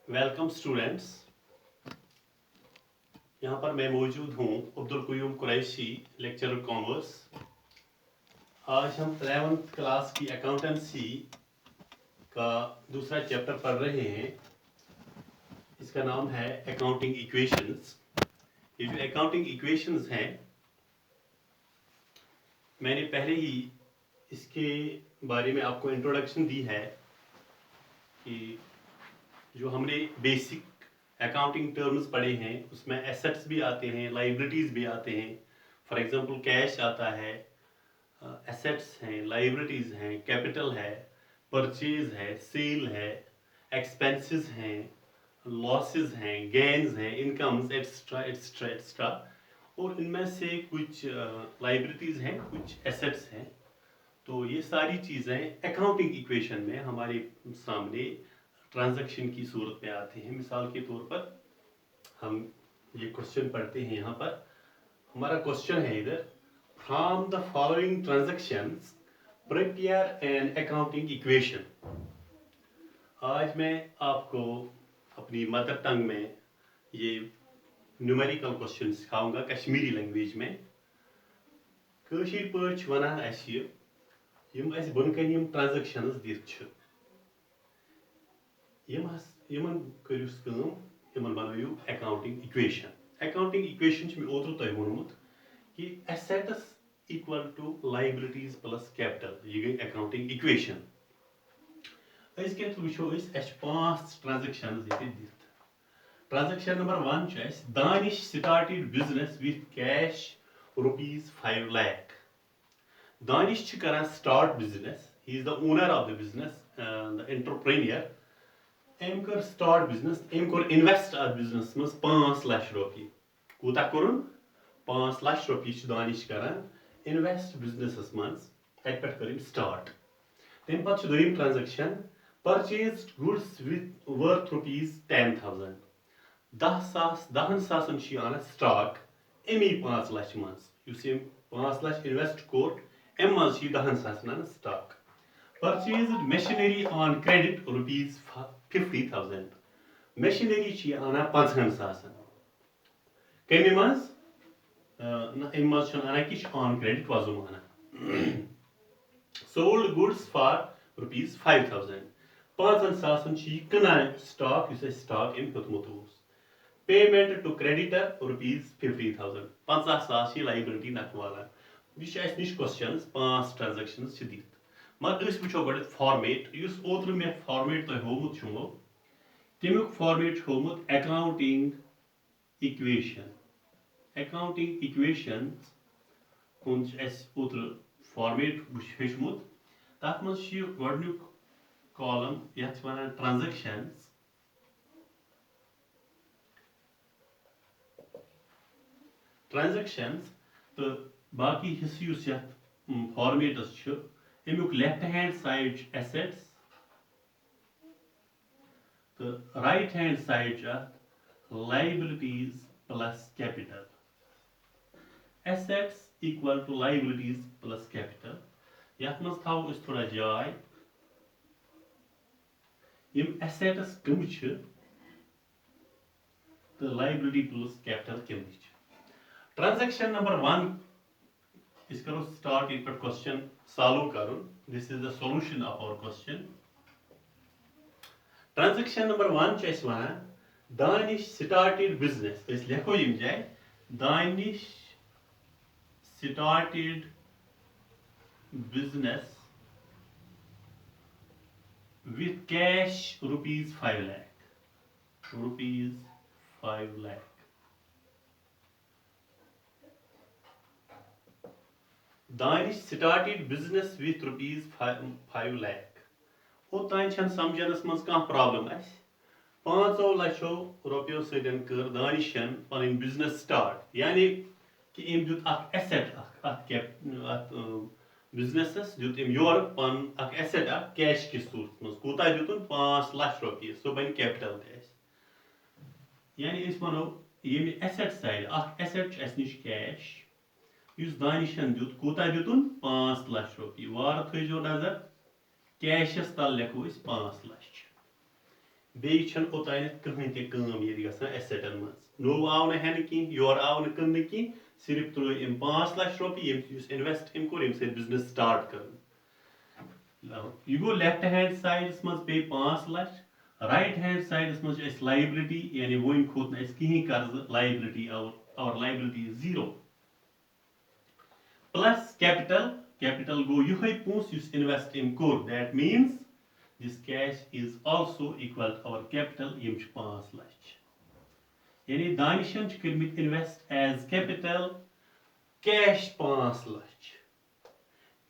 Welcome students. यहाँ पर मैं मौजूद हूँ अब्दुल कुयूम कुरैशी, लेक्चरर कॉमर्स। आज हम 11th क्लास की अकाउंटेंसी का दूसरा चैप्टर पढ़ रहे हैं। इसका नाम है अकाउंटिंग इक्वेशंस। ये जो अकाउंटिंग इक्वेशंस हैं, मैंने पहले ही इसके बारे में आपको इंट्रोडक्शन दी है कि जो हमने बेसिक अकाउंटिंग टर्म्स पढ़े हैं उसमें एसेट्स भी आते हैं, लाइबिलिटीज़ भी आते हैं। फॉर एग्जांपल कैश आता है, एसेट्स हैं, लाइबिलिटीज़ हैं, कैपिटल है, परचेज है, सेल है, एक्सपेंसेस हैं, लॉसेस हैं, गेन्स हैं, इनकम्स एक्स्ट्रा एक्स्ट्रा एक्स्ट्रा। और इनमें से कुछ लाइबिलिटीज़ हैं, कुछ एसेट्स हैं। तो ये सारी चीज़ें अकाउंटिंग इक्वेशन में हमारे सामने ट्रांजैक्शन की सूरत में आते हैं। मिसाल के तौर पर हम ये क्वेश्चन पढ़ते हैं। यहाँ पर हमारा क्वेश्चन है इधर, from the following transactions prepare an accounting equation. आज मैं आपको अपनी मदर टंग में ये न्यूमेरिकल क्वेश्चन सिखाऊंगा कश्मीरी लैंग्वेज में। कशीर पार्ट वनान अस यम अस बनकन यम ट्रांजैक्शंस दित छ, यमन करिस कम, यमन बनायु अकाउंटिंग इक्वेशन। अकाउंटिंग इक्वेशन छ मे ओत्र तय वोनमुत कि assets equal to liabilities plus capital. ये गई अकाउंटिंग इक्वेशन। वो पांच ट्रांजैक्शंस दित। ट्रांजैक्शन नंबर 1 छ Danish started business with cash ₹5 lakh. Danish छ करन start business, he is the owner of the business, the entrepreneur. एम कर स्टार्ट बिजनेस, एम कोर इन्वेस्ट अत बिजनेस मज ₹5 लाख। कूता कोरुन? ₹5 लाख दानिश करन इन्वेस्ट बिजनेस मज। अत पे कर स्टार्ट। तम पे दोयम transaction, purchase goods with worth ₹10,000। 10,000 आन स्टॉक अमी 5 लाख मज। 5 लाख इन्वेस्ट कोर, अम मज 10,000 आन stock. Purchased machinery on credit ₹50,000। Machinery आना 50,000। कमे मज अम मज आना कि ऑन क्रेडिट वजूम आना। Sold goods for ₹5,000। 5,000 कनान स्टॉक, स्टॉक अम हेतमुत। Payment to creditor ₹50,000। 50,000 लाइबिलिटी नख वाला। यह निश क्वेश्चन 5 ट्रांजैक्शंस दित। मगर वो गो फॉर्मेट, उस ओत्र मे फॉर्मेट तुम होमुत तमुक फॉर्मेट होमुत अकाउंटिंग इक्वेशन। अकाउंटिंग इक्वेशन कुन ओत्र फॉर्मेट हेचमुत। तथ मज गोडनुक कॉलम यथ वनान ट्रांजैक्शंस। ट्रांजैक्शंस तो बाकी हिस्से फॉर्मेटस अमुक लेफ्ट हैंड साइड एसेट्स तो right hand side liabilities plus capital. Assets equal to liabilities plus capital. यथ मज थो थोड़ा जाय यम एसेट्स कम तो लाइबिलिटी प्लस कैपिटल कम। ट्रांजैक्शन नंबर 1 इस करो स्टार्ट इत पे क्वेश्चन सॉल्व करुन। This is the solution of our question. Transaction number 1 छ वनान दानिश स्टार्टेड बिजनेस। इस लिखो यम जाय Danish started business with cash ₹5 lakh। ₹5 lakh। Danish started business with ₹5 lakh। ओतान छन समझनस मज कह प्रॉब्लम अस। 5 लाखों रुपयों सदन कर दानिशन पन बिजनेस स्टार्ट। यानी कि अम दुत अख एसेट अत बिजनेस दुत अम योर पन अख एसेट कैश कि सूरत मज। कूता दुतन? 5 लाख रुपये। सो बन कैपिटल ते। यानी वनो ये एसेट साइड अख एसेट अस निश कैश, उस दानिशन दुत कूता दुतन? 5 लाख रुपये। वार थो नजर, कैशस तल लिखो 5 लाख। बेयि छन ओतानथ कहीं ते काम ये गसान एसेटन मज नो आव न हेन की योर आव न कन की सिर्फ त्रो इम 5 लाख रुपये युस इन्वेस्ट इम कोर इम से बिजनेस स्टार्ट कर यह गो लेफ्ट हैंड साइड मज पे 5 लाख राइट हैंड साइड मज लाइबिलिटी यानी वन खोत न कहीं कर्ज लाइबिलिटी और liability is 0 plus capital capital गो यह पोस युस इन्वेस्ट इम कोर that means this cash is also equal to our capital yim 5 lakh यानी दानिशन कर्मित invest as capital cash 5 lakh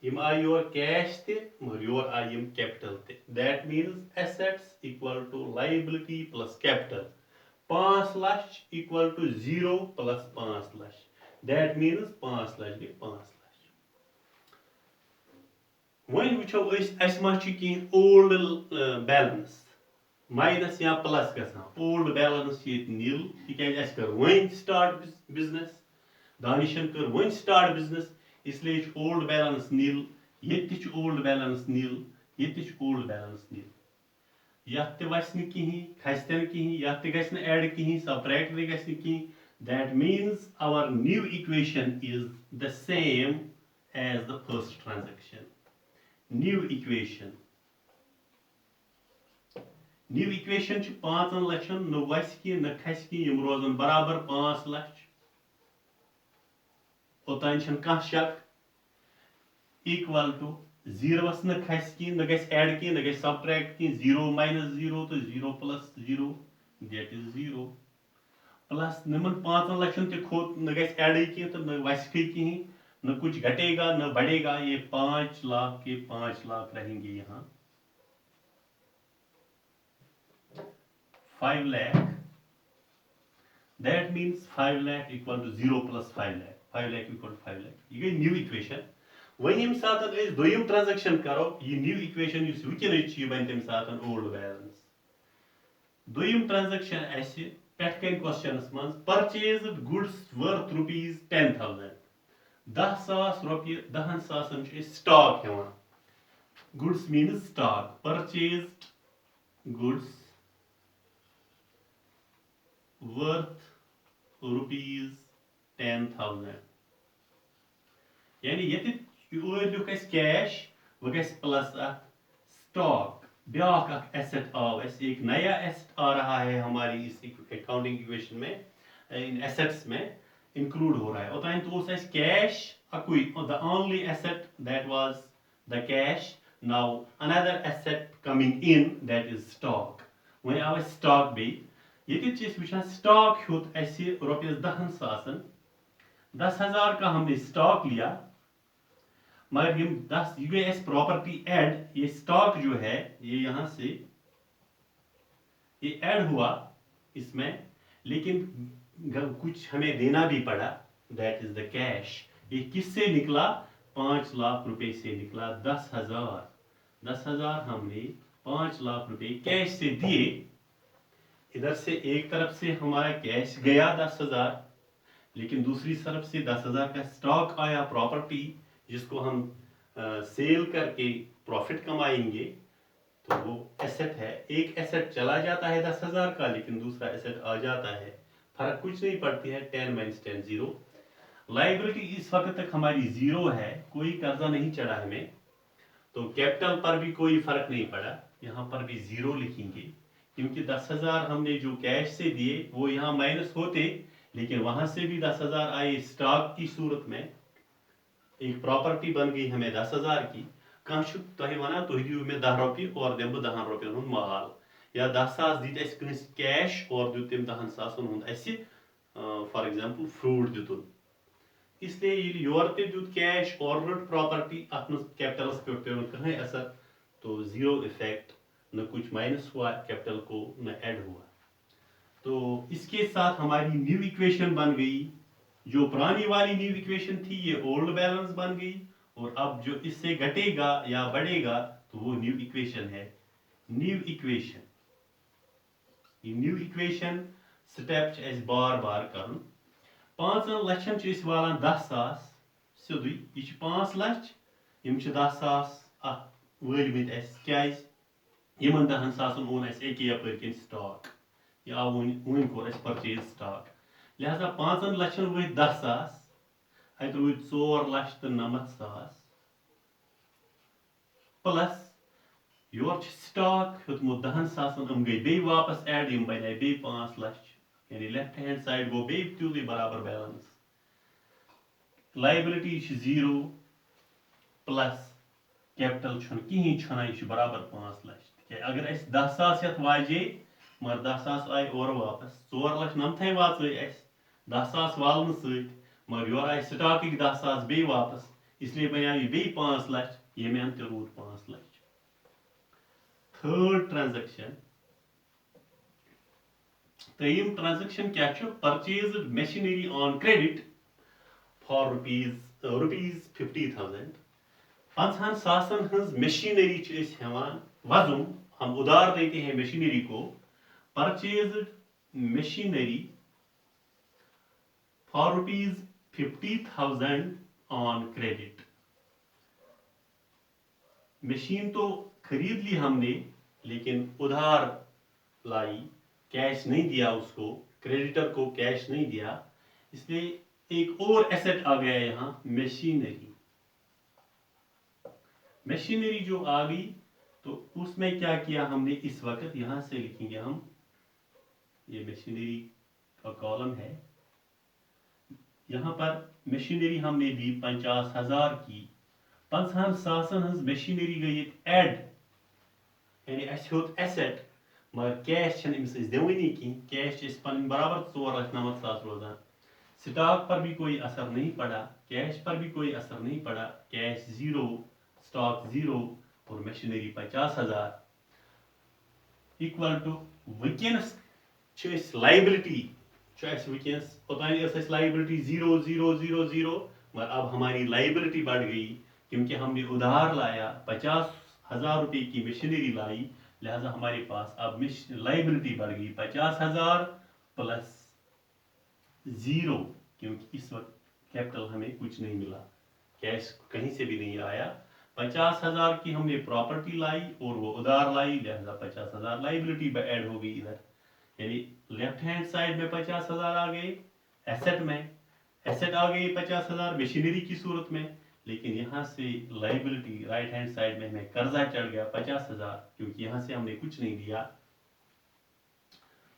यम आय योर कैश ते मगर योर आय यम कैपिटल ते that means assets equal to liability plus capital 5 lakh equal to 0 plus 5 lakh that means 5 lakh गई 5 लाख वन वो ओल्ड बैलेंस माइनस या प्लस गसान ओल्ड बैलेंस नील तिक कर वन स्टार्ट बिजनेस दानिशन कर वन स्टार्ट बिजनेस इसलिए ओल्ड बैलेंस नील ये ओल्ड बैलेंस नील ये ओल्ड बैलेंस नील यथ वस कहीं खस कहीं यथ गि एड कहीं सब्ट्रैक्ट गि कहीं that means our new equation is the same as the first transaction new equation च 5 लक्षन न वस की न खस की यम रोजन बराबर 5 लाख ओतान छन कह शक इक्वल टू 0 न खस की न गस ऐड की न गस सब्ट्रैक्ट की 0 माइनस 0 तो 0 प्लस 0 दैट इज 0 प्लस निमन 5 लक्षन ते खोत न गस ऐड की तो न वस की न कुछ घटेगा न बढ़ेगा ये 5 लाख के 5 लाख रहेंगे यहाँ 5 lakh that means 5 lakh equal to 0 plus 5 lakh equal to 5 lakh ये गई न्यू इक्वेशन वन यम सात दोयम ट्रांजैक्शन करो ये न्यू इक्वेशन वुकन बन तम सात ओल्ड बैलेंस दोयम ट्रांजैक्शन पेट कन क्वेश्चन मज परचेज गुड्स वर्थ रुपीज 10,000 10,000 रुपये 10,000 स्टॉक हेवान goods means stock purchased goods worth rupees 10,000 यानी ये लिख कैश वह ग प्लस स्टॉक ब्याक एसेट आव एक नया एसेट आ रहा है हमारी इस अकाउंटिंग इक्वेशन में इन एसेट्स में इंक्लूड हो रहा है ओतान तो कैश अकुई the only asset that was the cash now another asset coming in that is stock वह आव स्टॉक बे ये वुचान स्टॉक होत रुपये 10,000 10,000 का हमने स्टॉक लिया मगर ये 10 ये गई प्रॉपर्टी ऐड ये स्टॉक जो है ये यहां से ये ऐड हुआ इसमें लेकिन कुछ हमें देना भी पड़ा दैट इज द कैश ये किससे निकला 5 लाख रुपए से निकला 10,000 हमने 5 लाख रुपए कैश से दिए इधर से एक तरफ से हमारा कैश गया 10,000 लेकिन दूसरी तरफ से 10,000 का स्टॉक आया प्रॉपर्टी जिसको हम सेल करके प्रॉफिट कमाएंगे तो वो एसेट है एक एसेट चला जाता है 10,000 का लेकिन दूसरा एसेट आ जाता है फर्क कुछ नहीं पड़ती है 10 माइनस 10 0 लाइबिलिटी इस वक्त तक हमारी 0 है कोई कर्जा नहीं चढ़ा हमें तो कैपिटल पर भी कोई फर्क नहीं पड़ा यहाँ पर भी 0 लिखेंगे क्योंकि 10,000 हमने जो कैश से दिए वो यहाँ माइनस होते लेकिन वहां से भी 10,000 आए स्टॉक की सूरत में एक प्रॉपर्टी बन गई हमें 10,000 की कह वन तुम दिव मे 10 रुपये और दिम 10 रुपये माल या 10,000 दीत कैश और दुत तम 10,000 फॉर एग्जाम्पल फ्रूट दितुन इसलिए योर तुत कैश और रट प्रॉपर्टी अत कैपिटलस पे कहीं असर तो 0 इफेक्ट न कुछ माइनस हुआ कैपिटल को न ऐड हुआ तो इसके साथ हमारी न्यू इक्वेशन बन गई जो पुरानी वाली न्यू इक्वेशन थी ये ओल्ड बैलेंस बन गई और अब जो इससे घटेगा या बढ़ेगा तो वो न्यू इक्वेशन है न्यू इक्वेशन स्टेप बार बार कर 5 लक्षन वालान 10,000 सिद्ध यह 5 लाख यम 10,000 वलमित क्या यमन 10 सासन ओन अस एके यपर किन स्टॉक या वन कोर अस परचेज स्टॉक लिहाजा 5 लक्षन वो 10 सास अत रूद 4 लक्ष तो 9 सास प्लस योर स्टॉक हेतमुत 10 सासन हम गई बे वापस ऐड यम बने बे 5 लक्ष यानी लेफ्ट हैंड साइड गो बे त्यूदे बराबर बैलेंस लाइबिलिटी 0 प्लस कैपिटल कहीं यह बराबर 5 लक्ष अगर अस 10 सास यथ वाजे मगर 10 सास आए और वापस 4 लक्ष नमथे वाचे अस 10 सास वालन सत मगर योर आए स्टॉक 10 सास बे वापस इसलिए बना यह बे 5 लक्ष ये अन त रूद 5 लक्ष थर्ड ट्रांजेक्शन त्रीम ट्रांजेक्शन क्या purchase machinery on credit for rupees 50,000 50 सासन हज मशीनरी हेवान वजुम हम उधार देते हैं मशीनरी को purchase machinery for rupees 50,000 on credit machine तो खरीद ली हमने लेकिन उधार लाई कैश नहीं दिया उसको क्रेडिटर को कैश नहीं दिया इसलिए एक और एसेट आ गया यहां मशीनरी मशीनरी जो आ गई तो उसमें क्या किया हमने इस वक्त यहां से लिखेंगे हम ये मशीनरी का कॉलम है यहां पर मशीनरी हमने दी 50,000 की 50 सासन हज मशीनरी गई एड यानी अस होत एसेट मगर कैश अमिस दिवनी कहीं कैश पन बराबर 4,09,000 रोजान स्टॉक पर भी कोई असर नहीं पड़ा कैश पर भी कोई असर नहीं पड़ा कैश 0 स्टॉक 0 और मशीनरी 50,000 इक्वल टू वनस लाइबिलिटी वनस ओतान लाइबिलिटी 0 0 0 0 मगर अब हमारी लाइबिलिटी बढ़ गई क्योंकि हमने उधार लाया 50,000 रुपए की मशीनरी लाई लिहाजा हमारे पास अब लाइबिलिटी बढ़ गई 50,000 प्लस 0 क्योंकि इस वक्त कैपिटल हमें कुछ नहीं मिला कैश कहीं से भी नहीं आया 50,000 की हमने प्रॉपर्टी लाई और वो उधार लाई लिहाजा 50,000 लाइबिलिटी ऐड हो गई इधर यानी लेफ्ट हैंड साइड में 50,000 आ गए एसेट में एसेट आ गई 50,000 मशीनरी की सूरत में लेकिन यहां से लाइबिलिटी राइट हैंड साइड में हमें कर्जा चढ़ गया 50,000 क्योंकि यहां से हमने कुछ नहीं दिया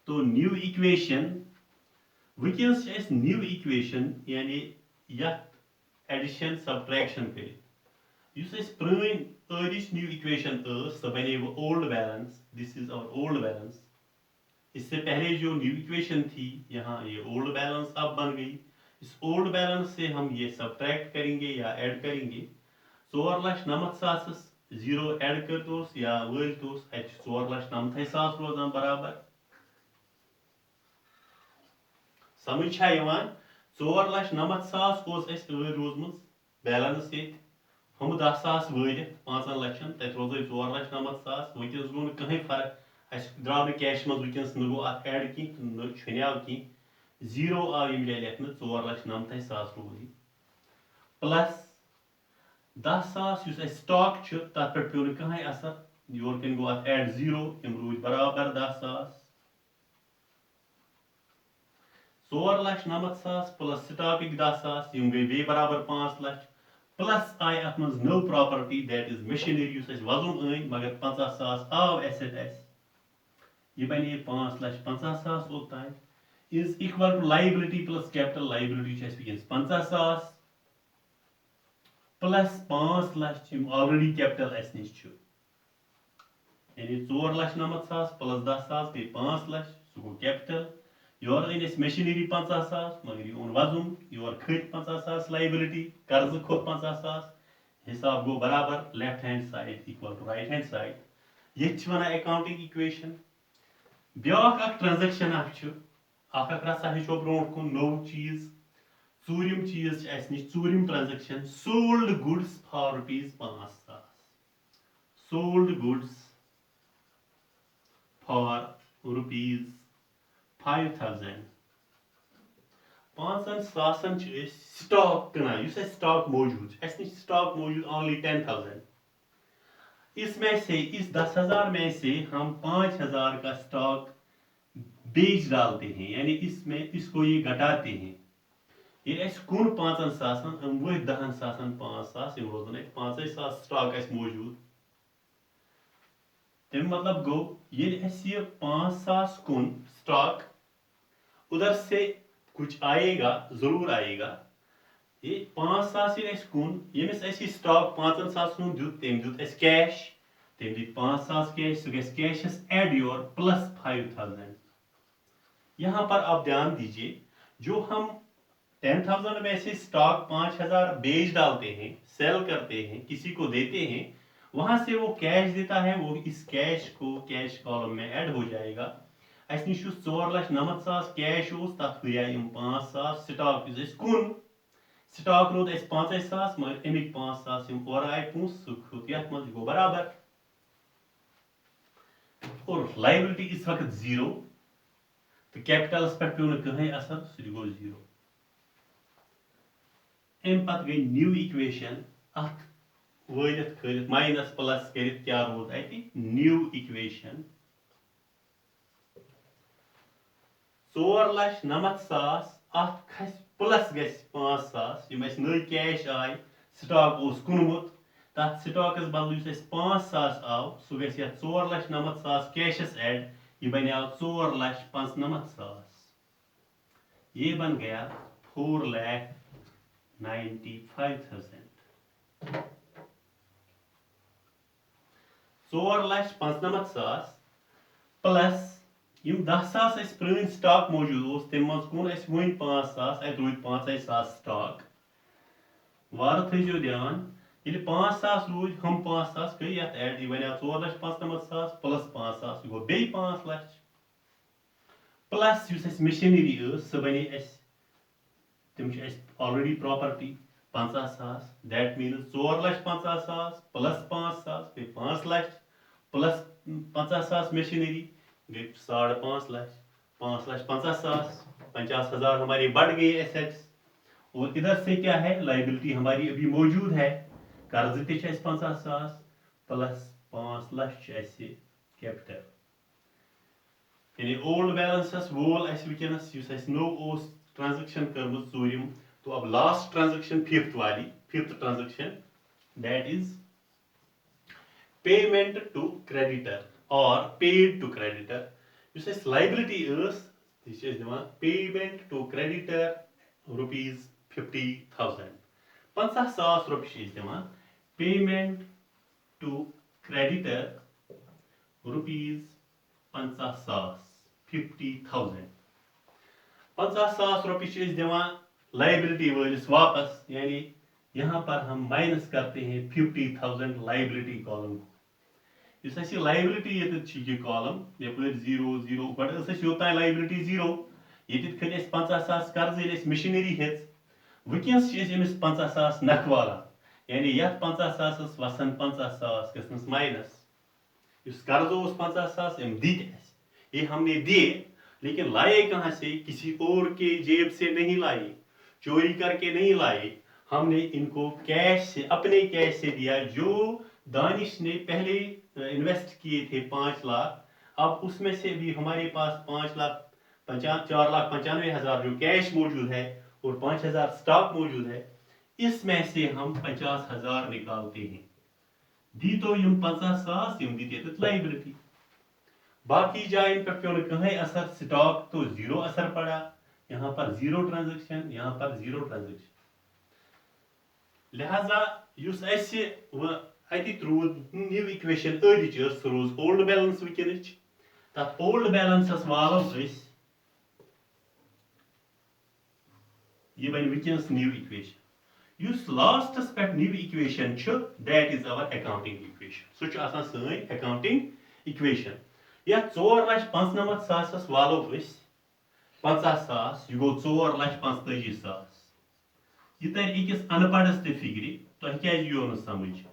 तो न्यू इक्वेशन वनस न्यू इक्वेशन यानी एडिशन सब्ट्रैक्शन कर पुरानी न्यू इक्वेशन सह बने old balance this is our old balance इससे पहले जो न्यू इक्वेशन थी यहाँ ये ओल्ड बैलेंस अब बन गई इस ओल्ड बैलेंस से हम ये सब्ट्रैक्ट करेंगे या ऐड करेंगे 4,09,000 0 ऐड कर दोस या वल दोस 4,09,000 रोजान बराबर समझ 4,09,000 रोजम बैलेंस ये हम 10,000 वल 5 लक्षन तक रोज 4,09,000 वनस गो कहीं फर्क अस द्राव कैश मज वनस न गो अत ऐड कहीं न छुनाव कहीं 0 आव ये लेखन 4,09,000 रोज प्लस 10,000 स्टॉक तथ पे पे कहीं असर योर कन गो अत ऐड 0 यम रूद बराबर 10,000 4,09,000 प्लस स्टॉक 10,000 यम गई बे बराबर 5 लक्ष प्लस आय अत मज नो प्रॉपर्टी दैट इज मशीनरी वजुम अन मगर 50,000 आव एसेट यह बने 5,50,000 ओतान is equal to liability plus capital liability 50,000 plus 5 lakh already capital अस नश यानी 4,09,000 प्लस 10,000 गई 5 लक्ष सह गो कैपिटल योर अन मशीनरी 50,000 मगर यह वजुम योर खत 50,000 लाइबिलिटी कर्ज खोत 50,000 हिसाब गो बराबर left hand side equal to right hand side ये वन अकाउंटिंग इक्वेशन ब्याक ट्रांजेक्शन रसा हो ब्रो कुन नो चीज चूरिम चीज नश चूरिम transaction sold goods for rupees 5,000 sold goods for rupees 5,000 5,000 stock कनान स्टॉक मौजूद नश स्टॉक मौजूद ओनली 10,000 इस 10,000 में से हम 5,000 का स्टॉक बेच डालते हैं, यानी इसमें इसको ये घटाते हैं। ये कुन 5,000 वो 10,000 5,000 रोजन 5,000 स्टॉक मौजूद। तम मतलब गो ये 5,000 कुन स्टॉक उधर से कुछ आएगा, जरूर आएगा। ये 5,000 कुन यमिस स्टॉक 5,000 दुत तम दुत कैश, तम दित 5,000 कैश, सह गस कैशस एड योर प्लस 5,000। यहाँ पर आप ध्यान दीजिए, जो हम 10,000 में से स्टॉक 5,000 बेच डालते हैं, सेल करते हैं, किसी को देते हैं, वहां से वो कैश देता है, वो इस कैश को कैश कॉलम में ऐड हो जाएगा। अस निश 4,90,000 कैश तथ हुआ 5,000 स्टॉक कुन स्टॉक रोद 5,000 मगर अमिक 5,000 और आए पूस सह गो बराबर। और लाइबिलिटी इस वक्त 0, तो कैपिटल्स पे पे कहीं असर, सह गो 0। अम पत गई न्यू इक्वेशन अत वलित खलित माइनस प्लस कर क्या रोद अति न्यू इक्वेशन 4,90,000 अत खस प्लस गस 5,000 यम नई कैश आय, स्टॉक कुनमुत, तथ स्टॉकस बदल 5,000 आव सह गस 4,90,000 कैशस ऐड, यह बनो 4,95,000। ये बन गया 4,95,000। 4,95,000 प्लस 10,000 प्रीन स्टॉक मौजूद तम कुन वन 5,000 अत रूद 5,000 स्टॉक। वार थो ध्यान, ये 5,000 रूद, हम 5,000 गई ये ऐड, यह बनो 4,95,000 प्लस 5,000 गो बे 5,00,000 प्लस मशीनरी सह बने तम already property 50,000, that means 4,50,000 plus 5,000 गई 5,00,000 प्लस 50,000 मशीनरी गई 5,50,000, 5,50,000, 50,000 हमारी बढ़ गई एसेट्स। और इधर से क्या है, लाइबिलिटी हमारी अभी मौजूद है, कर्ज ते 50,000 प्लस 5,00,000 कैपिटल। यानी ओल्ड बैलेंस वोल वनस नो ट्रांजेक्शन कर्म चूरिम, तो अब last transaction fifth transaction, that is payment to creditor और paid to creditor. Liability payment to creditor ₹50,000, 50,000 रुपये दिवान पेमेंट टू क्रेडिटर ₹50,000, 50,000। 50,000 रुपये दिवान लाइबिलिटी वलिस वापस, यानी यहाँ पर हम माइनस करते हैं 50,000 लाइबिलिटी कॉलम को। इस लाइबिलिटी ये कॉलम यपर 0 0 गो योतान लाइबिलिटी 0, ये खल 50,000 कर्ज मशीनरी हेच, वनकस 50,000 नखवाला, यानी यथ 50,000 वसन 50,000 गस माइनस। इस कर्ज 50,000 दित, ये हमने दिए, लेकिन लाए कहाँ से, किसी और के जेब से नहीं लाए, चोरी करके नहीं लाए, हमने इनको कैश से, अपने कैश से दिया, जो दानिश ने पहले इन्वेस्ट किए थे 5 लाख, अब उसमें से भी हमारे पास 4,95,000 जो कैश मौजूद है और 5,000 स्टॉक मौजूद है, इसमें से हम 50,000 निकालते हैं। दी तो यम 50,000 यम दी लाइबिलिटी, बाकी जाइन पर पे कहीं असर, स्टॉक तो 0 असर पड़ा, यहाँ पर 0 ट्रांजेक्शन, यहाँ पर 0 ट्रांजेक्शन। लिहाजा अत रूद न्यू इक्वेशन अदिच रोज ओल्ड बैलेंस वनच, तथ ओल्ड बैलेंस वालो यह बन वनस न्यू इक्वेशन। उस लास्टस पे new equation that is our accounting equation, सह सन अकाउंटिंग इक्वेशन। या 4,95,000 वालो 50,000, यह गो 4,45,000। यह तर अकिस अनपढ़स ते फिक्रि, तुह क्या यो न समझ।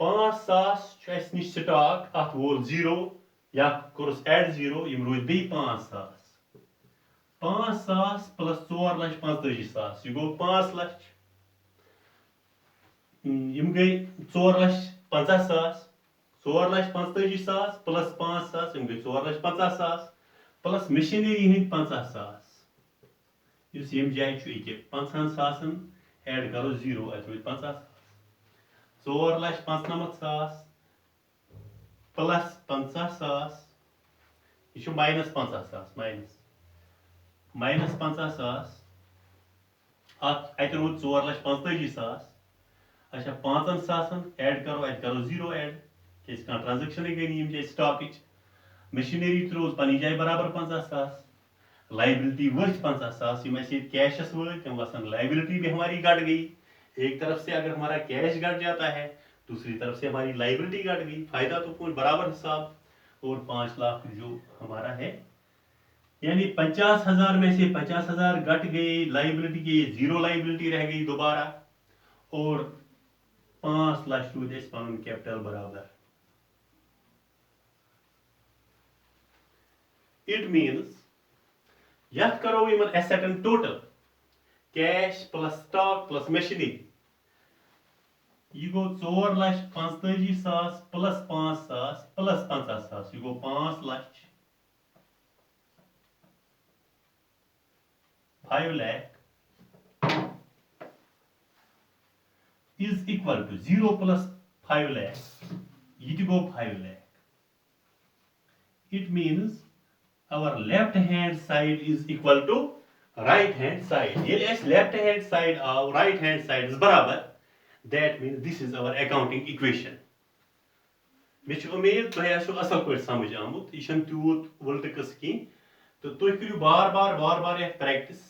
5,000 अस निश स्टॉक, अत वोल 0, या कोरस एड 0, यम रोज बे 5,000, 5,000 प्लस 4,45,000 यह गो 5,00,000, यम गई 4,50,000 4,45,000 प्लस 5,000 यम गई 4,50,000 प्लस मशीनरी हिंद 50,000 इस यम जाय छु इके 50,000 ऐड करो 0 अत रोज 50,000 4,95,000 प्लस 50,000 यह माइनस 50,000 माइनस 50,000 अत रोज 4,45,000 अच्छा 5,000 ऐड करो अत करो 0 ऐड क्या ट्रांजेक्शन गई नहीं स्टॉक मशीनरी रोज पनी जाए बराबर 50,000 लाइबिलिटी वर्थ 50,000 कैशस वर्थ तम वसन लाइबिलिटी भी हमारी घट गई। एक तरफ से अगर हमारा कैश घट जाता है दूसरी तरफ से हमारी लाइबिलिटी घट गई, फायदा तो पूर्ण बराबर हिसाब। और 5 लाख जो हमारा है यानी 50,000 में से 50,000 घट गई लाइबिलिटी की 0 लाइबिलिटी रह गई दोबारा और 5 लाख रूद पन कैपिटल बराबर। इट मीन्स यथ करो इन एसेटन total cash plus stock plus machinery यह गो 4,45,000 प्लस 5,000 प्लस 50,000 यह गो 5 lakh 5 lakh is equal to 0 plus 5 lakh it go 5 lakh. It means our left hand side is equal to right hand side. Yes, left hand side or right hand side is barabar. That means this is our accounting equation. Which उम्मीद तुह असल पे समझ आमुत यह तूत वल्टकस कह तो तुम करू बार बार यह प्रैक्टिस।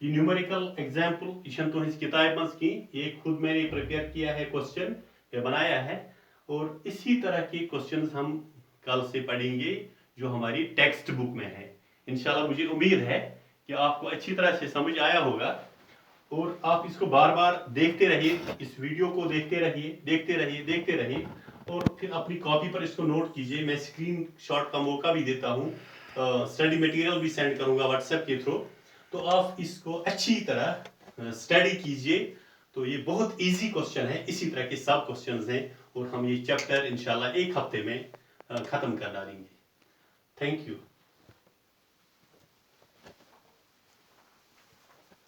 ये न्यूमेरिकल एग्जाम्पल यह तुहस किताब मज कह ये खुद मैंने प्रिपेयर किया है क्वेश्चन ये बनाया है और इसी तरह के क्वेश्चन हम कल से पढ़ेंगे जो हमारी टेक्स्ट बुक में है। इंशाल्लाह मुझे उम्मीद है कि आपको अच्छी तरह से समझ आया होगा और आप इसको बार बार देखते रहिए, इस वीडियो को देखते रहिए और फिर अपनी कॉपी पर इसको नोट कीजिए। मैं स्क्रीन शॉट का मौका भी देता हूँ, स्टडी मटेरियल भी सेंड करूँगा व्हाट्सएप के थ्रू, तो आप इसको अच्छी तरह स्टडी कीजिए। तो ये बहुत इजी क्वेश्चन है, इसी तरह के सब क्वेश्चंस हैं और हम ये चैप्टर इंशाल्लाह एक हफ्ते में ख़त्म कर डालेंगे। Thank you.